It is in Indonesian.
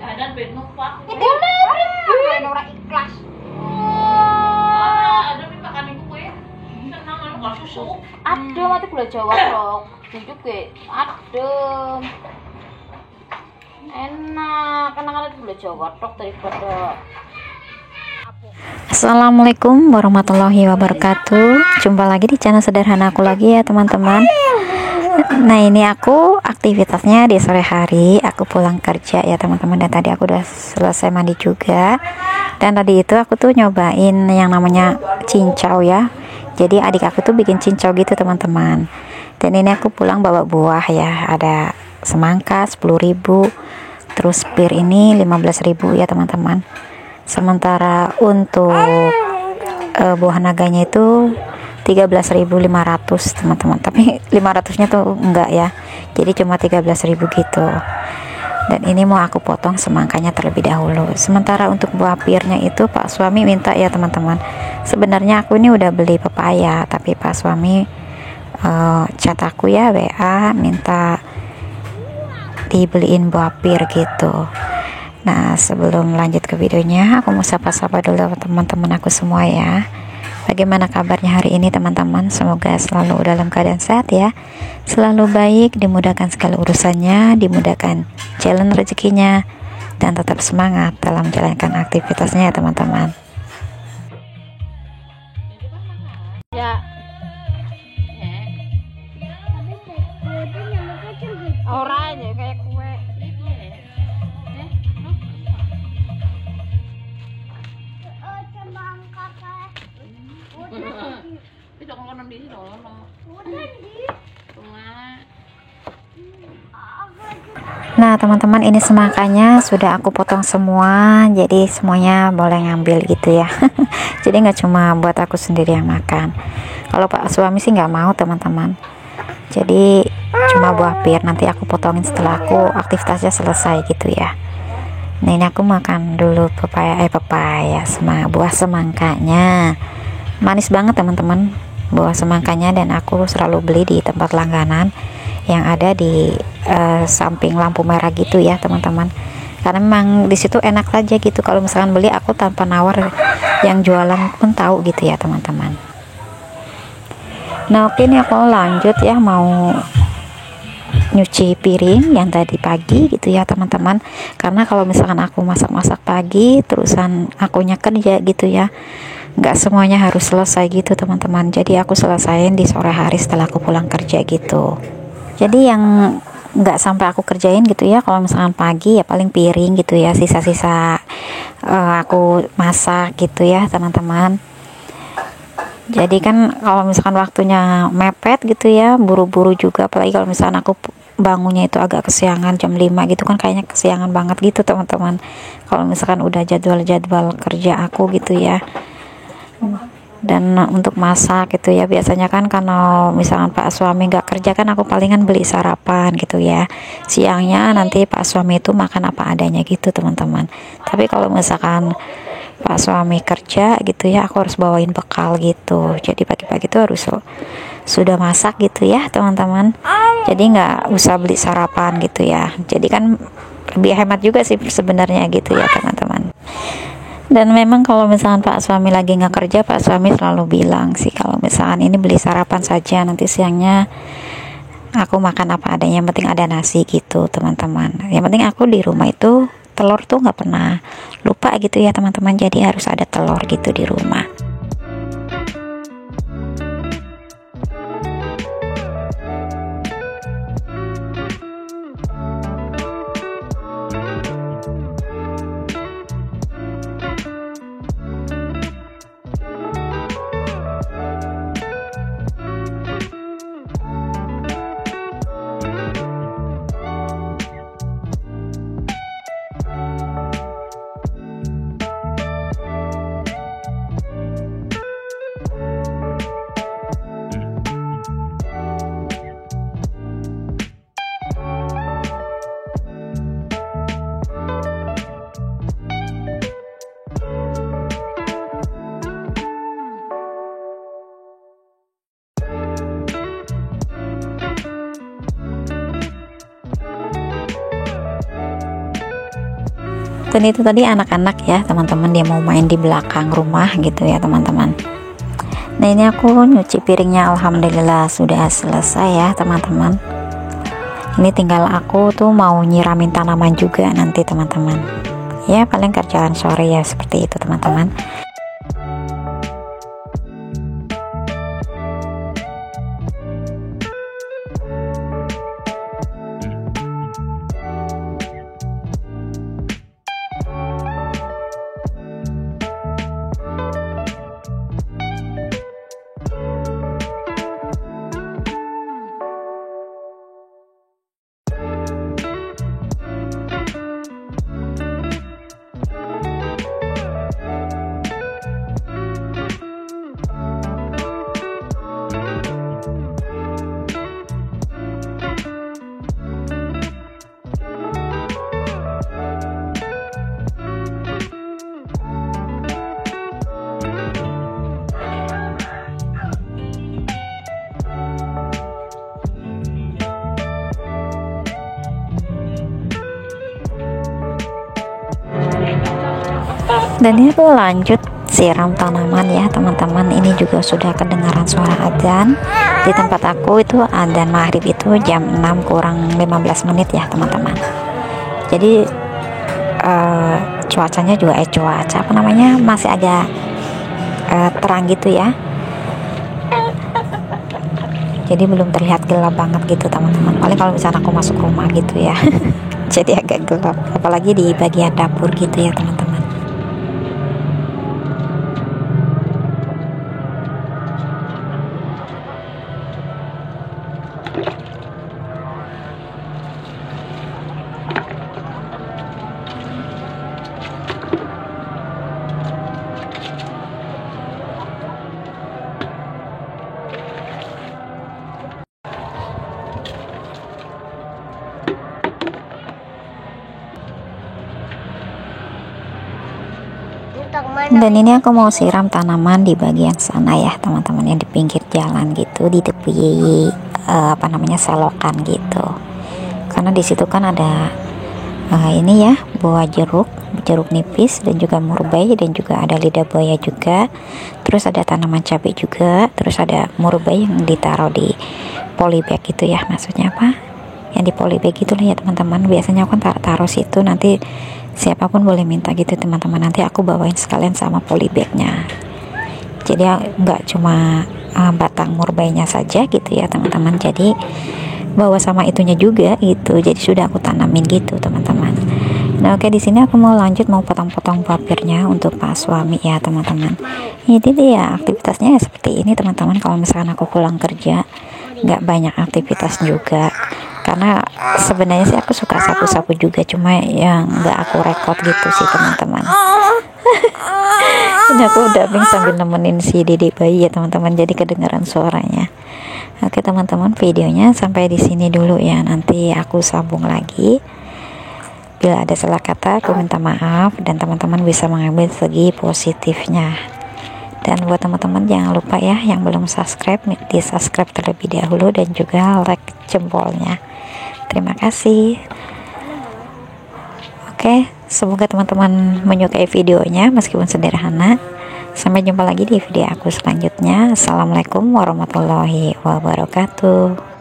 Ada bed numpak. Orang ikhlas. Ada makan ibu gue. Tenang lu enggak susu. Adem mati gula Jawa dong. Tunjuk ke. Adem. Enak, kenangan gula Jawa tok daripada. Assalamualaikum warahmatullahi wabarakatuh. Jumpa lagi di channel sederhana aku lagi ya teman-teman. Nah ini aku aktivitasnya di sore hari. Aku pulang kerja ya teman-teman. Dan tadi aku udah selesai mandi juga. Dan tadi itu aku tuh nyobain yang namanya cincau ya. Jadi adik aku tuh bikin cincau gitu teman-teman. Dan ini aku pulang bawa buah ya. Ada semangka 10.000. Terus pir ini 15.000 ya teman-teman. Sementara untuk buah naganya itu 13.500 teman-teman, tapi 500-nya tuh enggak ya, jadi cuma 13.000 gitu. Dan ini mau aku potong semangkanya terlebih dahulu. Sementara untuk buah pirnya itu Pak suami minta ya teman-teman. Sebenarnya aku ini udah beli pepaya, tapi Pak suami chat aku ya WA minta dibeliin buah pir gitu. Nah sebelum lanjut ke videonya, aku mau sapa-sapa dulu teman-teman aku semua ya. Bagaimana kabarnya hari ini teman-teman? Semoga selalu dalam keadaan sehat ya, selalu baik, dimudahkan segala urusannya, dimudahkan jalan rezekinya, dan tetap semangat dalam menjalankan aktivitasnya ya teman-teman. Ya. Orang aja kayak kue. Itu kalau di sini dong. Nah teman-teman, ini semangkanya sudah aku potong semua, jadi semuanya boleh ngambil gitu ya. Jadi nggak cuma buat aku sendiri yang makan. Kalau Pak suami sih nggak mau teman-teman. Jadi cuma buah pir, nanti aku potongin setelah aku aktivitasnya selesai gitu ya. Nah ini aku makan dulu pepaya sama buah semangkanya. Manis banget teman-teman buah semangkanya, dan aku selalu beli di tempat langganan yang ada di samping lampu merah gitu ya teman-teman, karena memang di situ enak saja gitu. Kalau misalkan beli aku tanpa nawar, yang jualan pun tahu gitu ya teman-teman. Nah oke, ini aku lanjut ya, mau nyuci piring yang tadi pagi gitu ya teman-teman. Karena kalau misalkan aku masak-masak pagi terusan akunya kerja gitu ya, nggak semuanya harus selesai gitu teman-teman. Jadi aku selesain di sore hari setelah aku pulang kerja gitu. Jadi yang nggak sampai aku kerjain gitu ya, kalau misalkan pagi ya paling piring gitu ya, sisa-sisa aku masak gitu ya teman-teman. Jadi kan kalau misalkan waktunya mepet gitu ya, buru-buru juga, apalagi kalau misalkan aku bangunnya itu agak kesiangan jam 5 gitu kan, kayaknya kesiangan banget gitu teman-teman. Kalau misalkan udah jadwal kerja aku gitu ya. Dan untuk masak gitu ya, biasanya kan kalau misalkan Pak suami nggak kerja kan aku palingan beli sarapan gitu ya. Siangnya nanti Pak suami itu makan apa adanya gitu teman-teman. Tapi kalau misalkan Pak suami kerja gitu ya, aku harus bawain bekal gitu. Jadi pagi-pagi itu harus sudah masak gitu ya teman-teman. Jadi nggak usah beli sarapan gitu ya. Jadi kan lebih hemat juga sih sebenarnya gitu ya teman-teman. Dan memang kalau misalkan Pak suami lagi nggak kerja, Pak suami selalu bilang sih kalau misalkan ini beli sarapan saja, nanti siangnya aku makan apa adanya, yang penting ada nasi gitu teman-teman. Yang penting aku di rumah itu telur tuh nggak pernah lupa gitu ya teman-teman, jadi harus ada telur gitu di rumah. Dan itu tadi anak-anak ya teman-teman, dia mau main di belakang rumah gitu ya teman-teman. Nah ini aku nyuci piringnya, alhamdulillah sudah selesai ya teman-teman. Ini tinggal aku tuh mau nyiramin tanaman juga nanti teman-teman. Ya paling kerjaan sore ya seperti itu teman-teman. Dan ini aku lanjut siram tanaman ya teman-teman. Ini juga sudah kedengaran suara adzan. Di tempat aku itu adzan maghrib itu jam 6 kurang 15 menit ya teman-teman. Jadi cuacanya juga cuaca apa namanya masih agak terang gitu ya. Jadi belum terlihat gelap banget gitu teman-teman. Paling kalau misalnya aku masuk rumah gitu ya. Jadi agak gelap, apalagi di bagian dapur gitu ya teman-teman. Dan ini aku mau siram tanaman di bagian sana ya teman-teman, yang di pinggir jalan gitu, di tepi apa namanya selokan gitu. Karena di situ kan ada ini ya buah jeruk nipis dan juga murbei dan juga ada lidah buaya juga. Terus ada tanaman cabai juga. Terus ada murbei yang ditaruh di polybag gitu ya, maksudnya apa? Yang di polybag gitu lah ya teman-teman. Biasanya aku kan taruh situ, nanti siapapun boleh minta gitu teman-teman, nanti aku bawain sekalian sama polybagnya. Jadi nggak cuma batang murbainya saja gitu ya teman-teman, jadi bawa sama itunya juga gitu. Jadi sudah aku tanamin gitu teman-teman. Nah oke, di sini aku mau lanjut mau potong-potong papirnya untuk Pak suami ya teman-teman. Jadi dia aktivitasnya ya seperti ini teman-teman. Kalau misalkan aku pulang kerja nggak banyak aktivitas juga, karena sebenarnya sih aku suka sapu-sapu juga, cuma yang nggak aku rekod gitu sih teman-teman. Ini aku udah sambil nemenin si Dede bayi ya teman-teman, jadi kedengaran suaranya. Oke teman-teman, videonya sampai di sini dulu ya, nanti aku sambung lagi. Bila ada salah kata aku minta maaf, dan teman-teman bisa mengambil segi positifnya. Dan buat teman-teman jangan lupa ya, yang belum subscribe, di subscribe terlebih dahulu dan juga like jempolnya. Terima kasih. Oke, semoga teman-teman menyukai videonya meskipun sederhana. Sampai jumpa lagi di video aku selanjutnya. Assalamualaikum warahmatullahi wabarakatuh.